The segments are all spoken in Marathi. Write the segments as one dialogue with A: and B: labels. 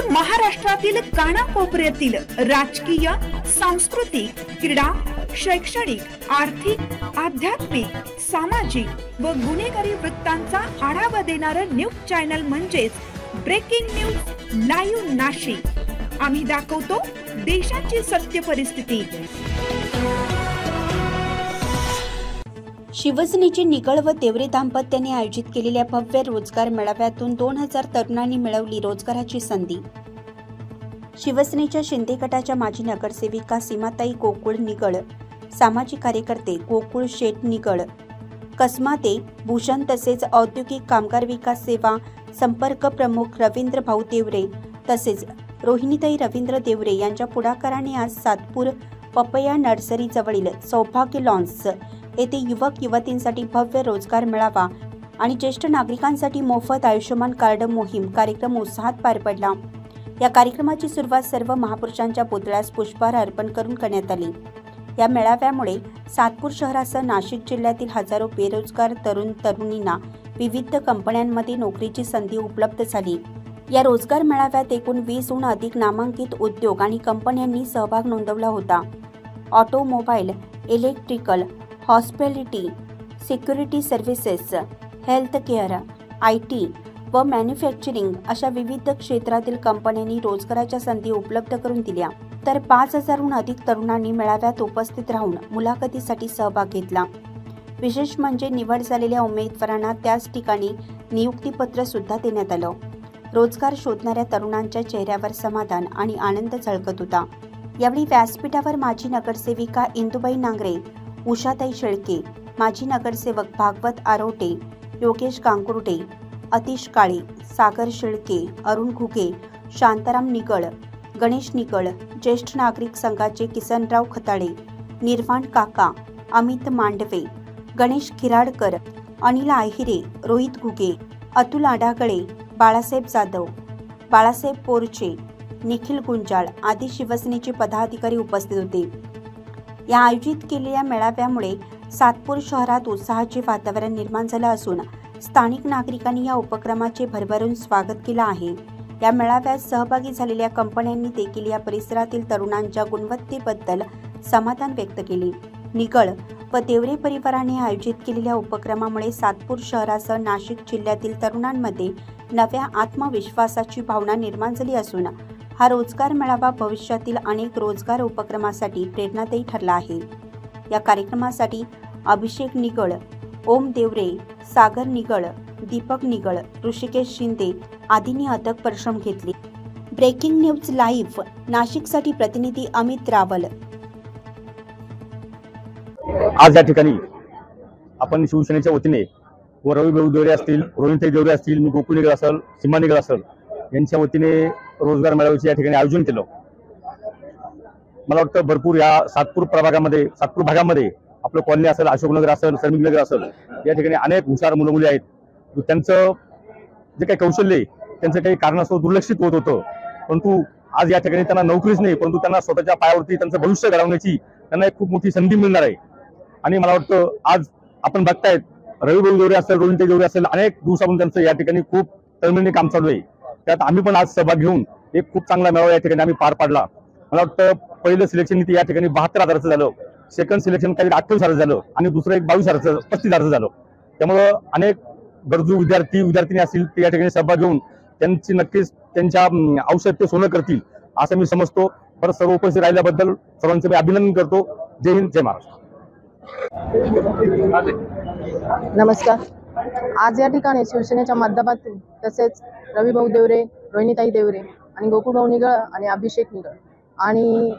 A: तर महाराष्ट्रातील कानाकोपऱ्यातील राजकीय, सांस्कृतिक, क्रीडा, शैक्षणिक, आर्थिक, आध्यात्मिक, सामाजिक व गुन्हेगारी वृत्तांचा आढावा देणारं न्यूज चॅनल म्हणजेच ब्रेकिंग न्यूज लाईव्ह नाशिक। आम्ही दाखवतो देशाची सत्य परिस्थिती।
B: शिवसेनेचे निगळ व देवरे दाम्पत्याने आयोजित केलेल्या भव्य रोजगार मेळाव्यातून 2000 तरुणांनी मिळवली रोजगाराची संधी। शिवसेनेच्या शिंदे गटाच्या माजी नगरसेविका सीमाताई गोकुळ निगळ, सामाजिक कार्यकर्ते गोकुळ शेठ निगळ, कसमाते भूषण तसेच औद्योगिक कामगार विकास सेवा संपर्क प्रमुख रवींद्र भाऊ देवरे तसेच रोहिणीताई रवींद्र देवरे यांच्या पुढाकाराने आज सातपूर पपया नर्सरी जवळील सौभाग्य लॉन्स येथे युवक युवतींसाठी भव्य रोजगार मेळावा आणि ज्येष्ठ नागरिकांसाठी मोफत आयुष्यमान कार्ड मोहीम कार्यक्रम उत्साहात पार पडला। या कार्यक्रमाची सुरुवात सर्व महापुरुषांच्या पुतळ्यास पुष्पहार अर्पण करून करण्यात आली। या मेळाव्यामुळे सातपूर शहरासह नाशिक जिल्ह्यातील हजारो बेरोजगार तरुण तरुणींना विविध कंपन्यांमध्ये नोकरीची संधी उपलब्ध झाली। या रोजगार मेळाव्यात एकूण 20हून अधिक नामांकित उद्योग आणि कंपन्यांनी सहभाग नोंदवला होता। Automobile, electrical, hospitality, security services, health care, IT व मॅन्युफॅक्चरिंग अशा विविध क्षेत्रातील कंपन्यांनी रोजगाराच्या संधी उपलब्ध करून दिल्या। तर 5000हून अधिक तरुणांनी मेळाव्यात उपस्थित राहून मुलाखतीसाठी सहभाग घेतला। विशेष म्हणजे निवड झालेल्या उमेदवारांना त्याच ठिकाणी नियुक्तीपत्र सुद्धा देण्यात आलं। रोजगार शोधणाऱ्या तरुणांच्या चेहऱ्यावर समाधान आणि आनंद झळकत होता। यावेळी व्यासपीठावर माजी नगरसेविका इंदुबाई नांगरे, उषाताई शेळके, माजी नगरसेवक भागवत आरोटे, योगेश गांगुर्डे, अतिश काळे, सागर शेळके, अरुण घुगे, शांताराम निगळ, गणेश निगळ, ज्येष्ठ नागरिक संघाचे किसनराव खताळे, निर्वाण काका, अमित मांडवे, गणेश खिराडकर, अनिल आहिरे, रोहित घुगे, अतुल आडागळे, बाळासाहेब जाधव, बाळासाहेब पोरचे, निखिल गुंजाळ आदी शिवसेनेचे पदाधिकारी उपस्थित होते। या आयोजित केलेल्या मेळाव्यामुळे सातपूर शहरात उत्साहाचे वातावरण निर्माण झालं असून स्थानिक नागरिकांनी या उपक्रमाचे भरभरून स्वागत केलं आहे। या मेळाव्यात सहभागी झालेल्या कंपन्यांनी देखील या परिसरातील तरुणांच्या गुणवत्तेबद्दल समाधान व्यक्त केले। निगळ व देवरे परिवाराने आयोजित केलेल्या उपक्रमामुळे सातपूर शहरासह नाशिक जिल्ह्यातील तरुणांमध्ये नव्या आत्मविश्वासाची भावना निर्माण झाली असून हा रोजगार मेळावा भविष्यातील अनेक रोजगार उपक्रमासाठी प्रेरणादायी ठरला आहे। या कार्यक्रमासाठी अभिषेक निगळ, ओम देवरे, सागर निगळ, दीपक निगळ, ऋषिकेश शिंदे आदींनी अथक परिश्रम घेतले। ब्रेकिंग न्यूज लाईव्ह नाशिकसाठी प्रतिनिधी अमित रावल।
C: आज या ठिकाणी आपण शिवसेनेच्या वतीने व रवी भाऊ देवरे असतील, रोहिणीताई देवरे असतील, मी गोकुळ निगळ असेल, सीमा निगळ असेल यांच्या वतीने रोजगार मेळाव्याचे या ठिकाणी आयोजन केलं। मला वाटतं भरपूर या सातपूर भागामध्ये आपलं कॉलनी असेल, अशोकनगर असेल, श्रमिक नगर असेल या ठिकाणी अनेक हुशार मुलं मुली आहेत। त्यांचं जे काही कौशल्य आहे त्यांचं काही कारणास्तव दुर्लक्षित होत होतं, परंतु आज या ठिकाणी त्यांना नोकरीच नाही, परंतु त्यांना स्वतःच्या पायावरती त्यांचं भविष्य घडवण्याची त्यांना एक खूप मोठी संधी मिळणार आहे। आणि मला वाटतं आज आपण बघतायत रवी भाऊ देवरे असेल, रोहिणीताई देवरे असेल, अनेक दिवसापासून त्यांचं या ठिकाणी खूप तळमळीने काम चालू आहे। त्यात आम्ही पण आज सहभाग घेऊन एक खूप चांगला मेळावा या ठिकाणी आम्ही पार पाडला। मला वाटतं पहिलं सिलेक्शन या ठिकाणी 72,000चं झालं, सेकंड सिलेक्शन काही 28,000 झालं आणि दुसरं एक 22,000 35,000 झालं। त्यामुळं अनेक गरजू विद्यार्थी असतील ते या ठिकाणी सहभाग घेऊन त्यांची नक्कीच त्यांच्या औषध ते सोनं करतील असं मी समजतो। परत सर्व उपस्थित राहिल्याबद्दल सर्वांचे मी अभिनंदन करतो। जय हिंद, जय महाराष्ट्र।
D: नमस्कार। आज या ठिकाणी शिवसेनेच्या माध्यमातून तसेच रवी भाऊ देवरे, रोहिणीताई देवरे आणि गोकुळ भाऊ निगळ आणि अभिषेक निगळ आणि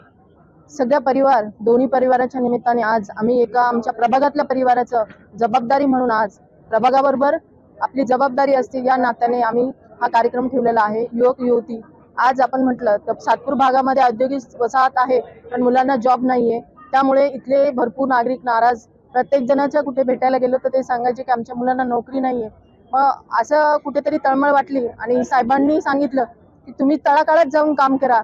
D: सगळ्या परिवार दोन्ही परिवाराच्या निमित्ताने आज आम्ही एका आमच्या प्रभागातल्या परिवाराचं जबाबदारी म्हणून आज प्रभागाबरोबर आपली जबाबदारी असते या नात्याने आम्ही हा कार्यक्रम ठेवलेला आहे। युवक युवती आज आपण म्हटलं तर सातपूर भागामध्ये औद्योगिक वसाहत आहे पण मुलांना जॉब नाहीये, त्यामुळे इथले भरपूर नागरिक नाराज। प्रत्येक जणाच्या कुठे भेटायला गेलो तर ते सांगायचे की आमच्या मुलांना नोकरी नाहीये। मग असं कुठेतरी तळमळ वाटली आणि साहेबांनी सांगितलं की तुम्ही तळागाळात जाऊन काम करा,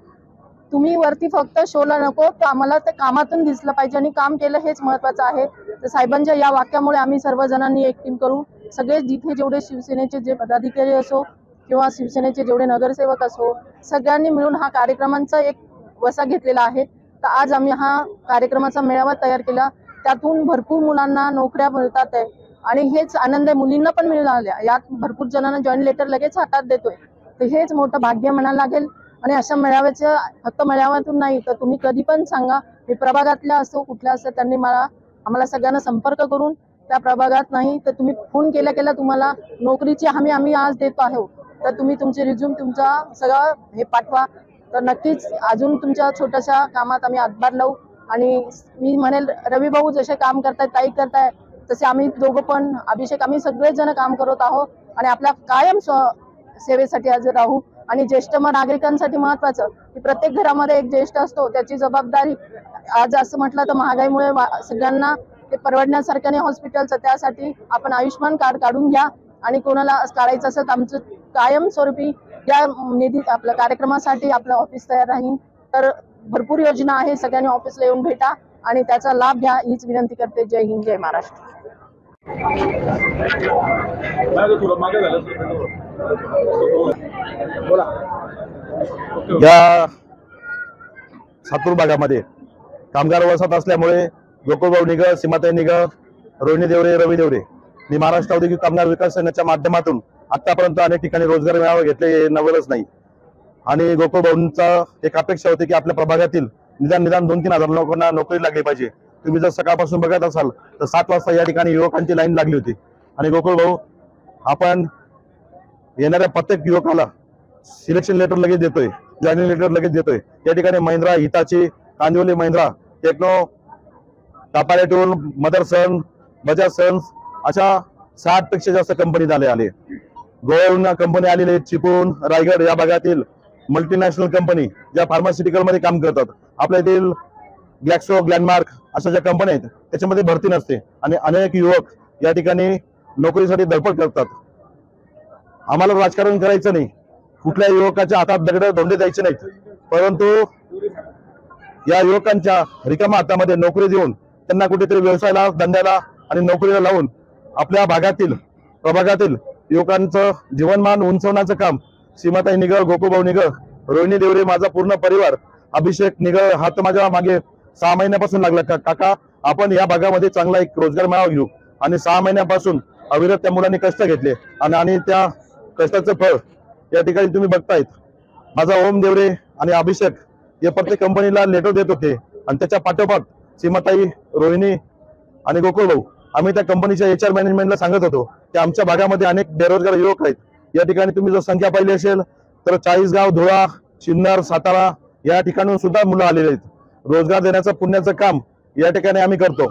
D: तुम्ही वरती फक्त शोला नको, तर आम्हाला ते कामातून दिसलं पाहिजे आणि काम केलं हेच महत्त्वाचं आहे। तर साहेबांच्या या वाक्यामुळे आम्ही सर्वजणांनी एक टीम करू, सगळे जिथे जेवढे शिवसेनेचे जे पदाधिकारी असो किंवा शिवसेनेचे जेवढे नगरसेवक असो, सगळ्यांनी मिळून हा कार्यक्रमांचा एक वसा घेतलेला आहे. तर आज आम्ही हा कार्यक्रमाचा मेळावा तयार केला. त्यातून भरपूर मुलांना नोकऱ्या मिळतात आहे आणि हेच आनंद आहे, मुलींना पण मिळाल्या. यात भरपूर जणांना जॉईन लेटर लगेच हातात देतोय. तर हेच मोठं भाग्य म्हणायला लागेल. आणि अशा मेळाव्याचं फक्त मेळाव्यातून नाही तर तुम्ही कधी पण सांगा, मी प्रभागातल्या असो कुठल्या असो, त्यांनी आम्हाला सगळ्यांना संपर्क करून त्या प्रभागात नाही तर तुम्ही फोन केल्या तुम्हाला नोकरीची हमी आम्ही आज देतो आहोत. तर तुम्ही तुमचे रिझ्यूम तुमचा सगळं हे पाठवा. तर नक्कीच अजून तुमच्या छोट्याशा कामात आम्ही हातभार लावू. आणि मी म्हणेल रवी भाऊ जसे काम करतायत, ताई करताय, तसे आम्ही दोघं पण, अभिषेक, आम्ही सगळेच जण काम करत आहोत आणि आपल्या कायम सेवेसाठी हजर राहू. आणि ज्येष्ठ नागरिकांसाठी महत्वाचं की प्रत्येक घरामध्ये एक ज्येष्ठ असतो, त्याची जबाबदारी. आज असं म्हटलं तर महागाईमुळे सगळ्यांना ते परवडण्यासारखं नाही हॉस्पिटलचं, त्यासाठी आपण आयुष्यमान कार्ड काढून घ्या. आणि कोणाला काढायचं असेल तर आमचं कायमस्वरूपी या निधी आपल्या कार्यक्रमासाठी आपलं ऑफिस तयार राहील. तर भरपूर योजना आहे, सगळ्यांनी ऑफिसला येऊन भेटा आणि त्याचा लाभ घ्या हीच विनंती करते. जय हिंद, जय महाराष्ट्र.
C: या सातपूर भागामध्ये कामगार वसाहत असल्यामुळे गोकुळभाऊ निगळ, सीमाताई निगळ, रोहिणी देवरे, रवी देवरे आणि महाराष्ट्र औद्योगिक कामगार विकास संघाच्या माध्यमातून आतापर्यंत अनेक ठिकाणी रोजगार मेळावे घेतले नवलच नाही. आणि गोकुळभाऊंचा एक अपेक्षा होती की आपल्या प्रभागातील निदान 2-3 हजार लोकांना नोकरी लागली पाहिजे. तुम्ही जर सकाळपासून बघत असाल तर 7 वाजता या ठिकाणी युवकांची लाईन लागली होती. आणि गोकुळभाऊ, आपण येणाऱ्या प्रत्येक युवकाला सिलेक्शन लेटर लगेच देतोय, जॉईनिंग लेटर लगेच देतोय. या ठिकाणी महिंद्रा, हिताची, कांदिवली महिंद्रा, टेक्नो, टापारे टूल, मदरसन, बजाज सन्स अशा 60 पेक्षा जास्त कंपनी आले. गोव्याहून कंपनी आलेले, चिपळूण, रायगड या भागातील मल्टीनॅशनल कंपनी ज्या फार्मास्युटिकल मध्ये काम करतात. आपल्या येथील ग्लॅक्सो, ग्लॅनमार्क अशा ज्या कंपन्या आहेत त्याच्यामध्ये भरती नसते आणि अनेक युवक या ठिकाणी नोकरीसाठी धडपड करतात. आम्हाला राजकारण करायचं नाही, कुठल्या युवकाच्या हातात दगड धोंडे द्यायचे नाहीत, परंतु या युवकांच्या रिकाम्या हातामध्ये नोकरी देऊन त्यांना कुठेतरी व्यवसायाला, धंद्याला आणि नोकरीला लावून आपल्या भागातील, प्रभागातील युवकांचं जीवनमान उंचवण्याचं काम सीमाताई निगळ, गोकुळभाऊ निगळ, रोहिणी देवरे, माझा पूर्ण परिवार, अभिषेक निगळ हा तर माझ्या मागे 6 महिन्यापासून लागला. काका, आपण या भागामध्ये चांगला एक रोजगार मेळावा घेऊ. आणि 6 महिन्यापासून अविरत त्या मुलांनी कष्ट घेतले आणि त्या कष्टाचं फळ या ठिकाणी तुम्ही बघतायत. माझा ओम देवरे आणि अभिषेक हे प्रत्येक कंपनीला लेटर देत होते आणि त्याच्या पाठोपाठ सीमाताई, रोहिणी आणि गोकुळभाऊ आम्ही त्या कंपनीच्या HR मॅनेजमेंटला सांगत होतो की आमच्या भागामध्ये अनेक बेरोजगार युवक आहेत. या ठिकाणी तुम्ही जर संख्या पाहिली असेल तर चाळीसगाव, धुळा, सिन्नर, सातारा या ठिकाणून सुद्धा मुलं आलेले आहेत. रोजगार देण्याचं पुण्याचं काम या ठिकाणी आम्ही करतो.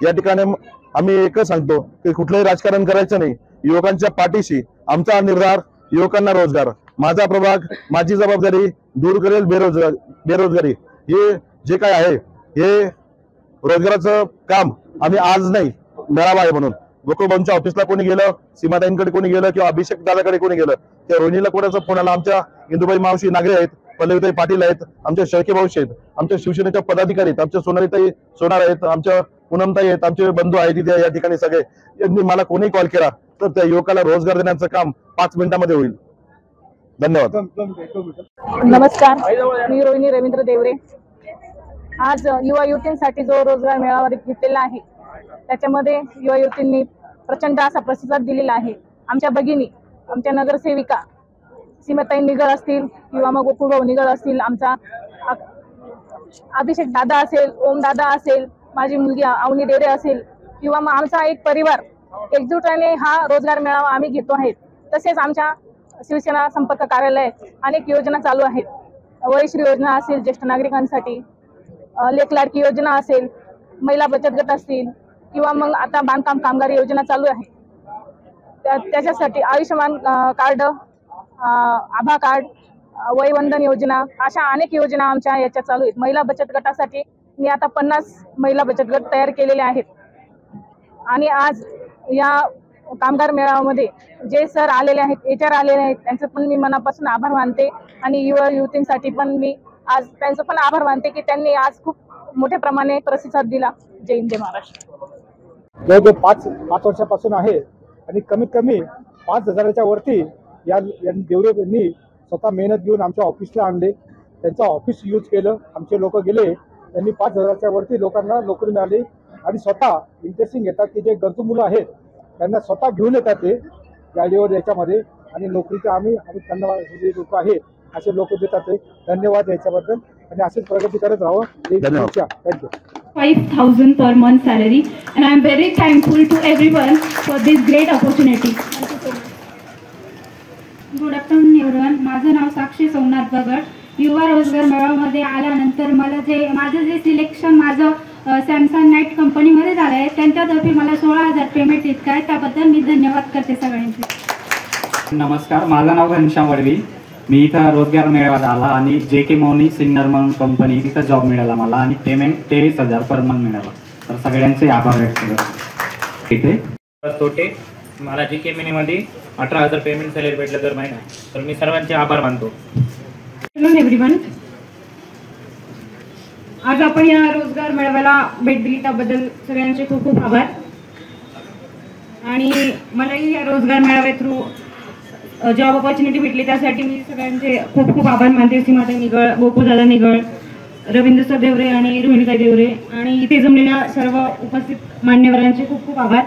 C: या ठिकाणी आम्ही एकच सांगतो की कुठलंही राजकारण करायचं नाही, युवकांच्या पाठीशी आमचा निर्धार, युवकांना रोजगार. माझा प्रभाग, माझी जबाबदारी दूर करेल बेरोजगारी. हे जे काय आहे हे रोजगाराचं काम आम्ही आज नाही, मेळावा आहे म्हणून. गोकुळभाऊंच्या ऑफिसला कोणी गेलं, सीमाताईंकडे कोणी गेलं किंवा अभिषेक दादाकडे कोणी गेलं, त्या रोहिणीला कोणाचा फोन आला, आमच्या इंदुबाई मावशी नागरे आहेत, पल्लवीताई पाटील आहेत, आमच्या शेळके मावशी आहेत, आमच्या शिवसेनेच्या पदाधिकारी आहेत, आमच्या सोनालीताई सोनार आहेत, आमच्या पूनमताई आहेत, आमचे बंधू आहेत तिथे या ठिकाणी सगळे. यांनी मला कोणी कॉल केला तर त्या युवकाला रोजगार देण्याचं काम 5 मिनिटांमध्ये होईल. धन्यवाद.
E: नमस्कार, मी रोहिणी रवींद्र देवरे. आज युवा युवतींसाठी जो रोजगार मेळावा घेतलेला आहे त्याच्यामध्ये युवा युवतींनी प्रचंड असा प्रतिसाद दिलेला आहे. आमच्या भगिनी, आमच्या नगरसेविका सीमाताई निगळ असतील किंवा मग गोकुळभाऊ निगळ असतील, आमचा अभिषेक दादा असेल, ओम दादा असेल, माझी मुलगी अवनी देवरे असेल किंवा मग आमचा एक परिवार एकजुटाने हा रोजगार मेळावा आम्ही घेतो आहे. तसेच आमच्या शिवसेना संपर्क कार्यालयात अनेक योजना चालू आहेत. वयश्री योजना असेल ज्येष्ठ नागरिकांसाठी, लेख लाडकी योजना असेल, महिला बचत गट असतील किंवा मग आता बांधकाम कामगार योजना चालू आहे. त्याच्यासाठी आयुष्यमान कार्ड, आभा कार्ड, वयवंदन योजना अशा अनेक योजना आमच्या याच्यात चालू आहेत. महिला बचत गटासाठी मी आता 50 महिला बचत गट तयार केलेले आहेत. आणि आज या कामगार मेळाव्यामध्ये जे सर आलेले आहेत, HR आलेले आहेत, त्यांचं पण मी मनापासून आभार मानते. आणि युवा युवतींसाठी पण मी आज त्यांचं पण आभार मानते की त्यांनी आज खूप मोठ्या प्रमाणे प्रतिसाद दिला. जय हिंद, जय महाराष्ट्र.
F: जवळजवळ 5 वर्षापासून आहे आणि कमीत कमी 5,000च्या वरती देवरे यांनी स्वतः मेहनत घेऊन आमच्या ऑफिसला आणले, त्यांचं ऑफिस यूज केलं, आमचे लोक गेले, त्यांनी 5,000च्या वरती लोकांना नोकरी मिळाली आणि स्वतः इंटरेस्टिंग येतात की जे गरजू मुलं आहेत त्यांना स्वतः घेऊन येतात ते गाडीवर याच्यामध्ये आणि नोकरीचं आम्ही त्यांना जे लोक आहेत असे लोक देतात ते. धन्यवाद याच्याबद्दल आणि असेच प्रगती करत राहावं. Thank you.
G: 5,000 per month salary, and I am very thankful to everyone for this great opportunity. Good afternoon everyone. माझं नाव साक्षी सोमनाथ बगड. युवा रोजगार मेळाव्यामध्ये आल्यानंतर माझं जे सिलेक्शन सॅमसंग नाईट कंपनीमध्ये झालं आहे त्यांच्यातर्फे मला 16,000 पेमेंट इतकं आहे. त्याबद्दल मी धन्यवाद करते सगळ्यांचे.
H: नमस्कार, माझं नाव घनश्याम वडवी. मी इथं रोजगार मेळाव्यात आला आणि JK मौनी सिन्नर म्हणून कंपनी तिथं जॉब मिळाला मला आणि पेमेंट 23,000 पर मंथ मिळाला. तर सगळ्यांचे आभार व्यक्त करतो. इथे
I: तोटे मला JK मौनीमध्ये 18,000 पेमेंट सॅलरी भेटलं दर महिना, तर मी सर्वांचे आभार मानतो.
G: Hello everyone. आज आपण या रोजगार मेळाव्याला भेट दिली त्याबद्दल सगळ्यांचे खूप खूप आभार. आणि मलाही या रोजगार मेळाव्या थ्रू जॉब ऑपॉर्च्युनिटी भेटली त्यासाठी मी सगळ्यांचे खूप खूप आभार मानते. सीमाताई निगळ, गोकुळदादा निगळ, रवींद्र सर देवरे आणि रोहिणीताई देवरे आणि इथे जमलेल्या सर्व उपस्थित मान्यवरांचे खूप खूप आभार.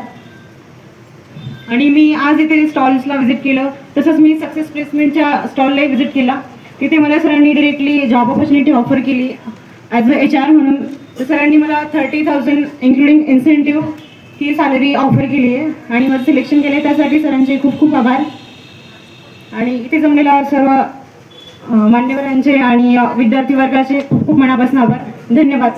G: आणि मी आज इथे स्टॉल्सला व्हिजिट केलं, तसंच मी सक्सेस प्लेसमेंटच्या स्टॉललाही व्हिजिट केला. तिथे मला सरांनी डिरेक्टली जॉब ऑपॉर्च्युनिटी ऑफर केली ॲज अ HR म्हणून. तर सरांनी मला 30,000 इन्क्लुडिंग इन्सेंटिव्ह ही सॅलरी ऑफर केली आहे आणि माझं सिलेक्शन केलं आहे त्यासाठी सरांचे खूप खूप आभार. आणि इथे जमलेल्या सर्व मान्यवरांचे आणि विद्यार्थी वर्गाचे खूप खूप मनापासून आभार. धन्यवाद.